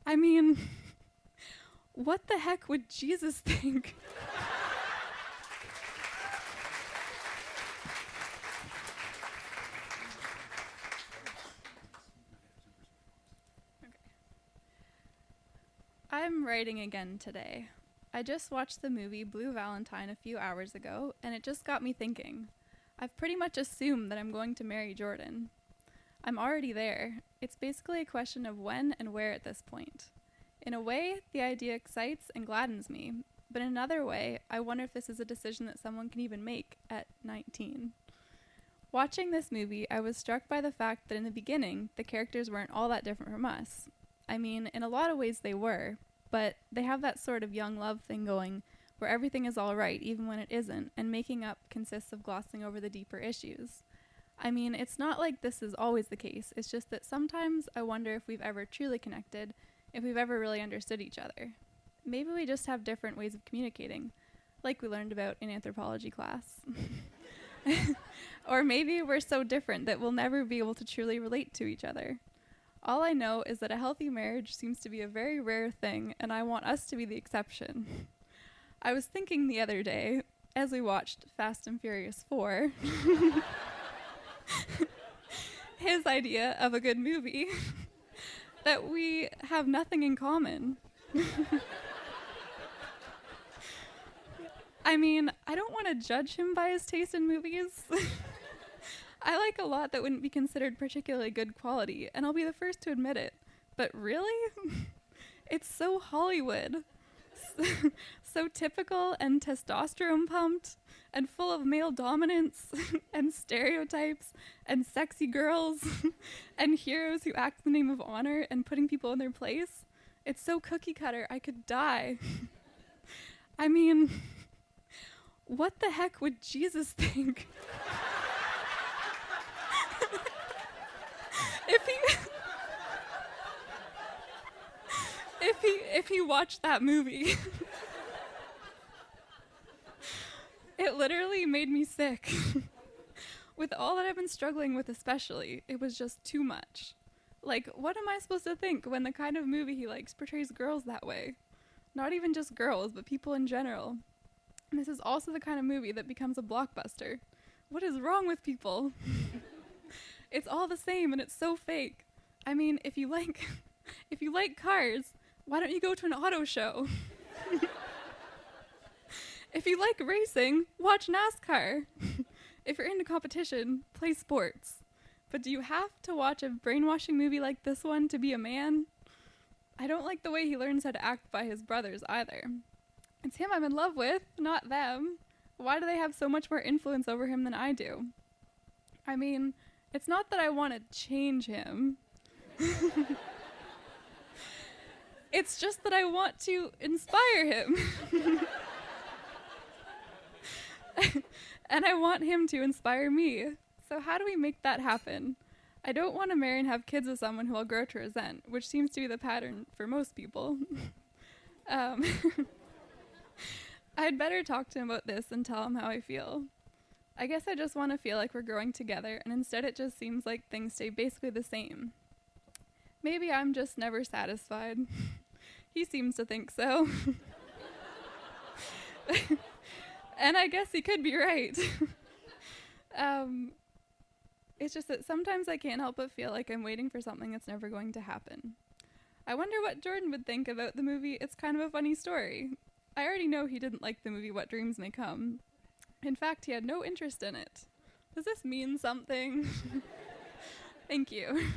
I mean, what the heck would Jesus think? I'm writing again today. I just watched the movie Blue Valentine a few hours ago, and it just got me thinking. I've pretty much assumed that I'm going to marry Jordan. I'm already there. It's basically a question of when and where at this point. In a way, the idea excites and gladdens me, but in another way, I wonder if this is a decision that someone can even make at 19. Watching this movie, I was struck by the fact that in the beginning, the characters weren't all that different from us. I mean, in a lot of ways they were, but they have that sort of young love thing going where everything is all right even when it isn't, and making up consists of glossing over the deeper issues. I mean, it's not like this is always the case, it's just that sometimes I wonder if we've ever truly connected, if we've ever really understood each other. Maybe we just have different ways of communicating, like we learned about in anthropology class. Or maybe we're so different that we'll never be able to truly relate to each other. All I know is that a healthy marriage seems to be a very rare thing, and I want us to be the exception. I was thinking the other day, as we watched Fast and Furious 4, his idea of a good movie, that we have nothing in common. I mean, I don't want to judge him by his taste in movies. I like a lot that wouldn't be considered particularly good quality, and I'll be the first to admit it. But really? It's so Hollywood. So typical and testosterone pumped, and full of male dominance, and stereotypes, and sexy girls, and heroes who act in the name of honor and putting people in their place. It's so cookie cutter, I could die. I mean, what the heck would Jesus think? if he watched that movie. It literally made me sick. With all that I've been struggling with especially, it was just too much. Like, what am I supposed to think when the kind of movie he likes portrays girls that way? Not even just girls, but people in general. And this is also the kind of movie that becomes a blockbuster. What is wrong with people? It's all the same and it's so fake. I mean, if you like cars, why don't you go to an auto show? If you like racing, watch NASCAR. If you're into competition, play sports. But do you have to watch a brainwashing movie like this one to be a man? I don't like the way he learns how to act by his brothers either. It's him I'm in love with, not them. Why do they have so much more influence over him than I do? I mean, it's not that I want to change him. It's just that I want to inspire him. And I want him to inspire me. So how do we make that happen? I don't want to marry and have kids with someone who I'll grow to resent, which seems to be the pattern for most people. I'd better talk to him about this and tell him how I feel. I guess I just want to feel like we're growing together, and instead it just seems like things stay basically the same. Maybe I'm just never satisfied. He seems to think so. And I guess he could be right. It's just that sometimes I can't help but feel like I'm waiting for something that's never going to happen. I wonder what Jordan would think about the movie It's Kind of a Funny Story. I already know he didn't like the movie What Dreams May Come. In fact, he had no interest in it. Does this mean something? Thank you.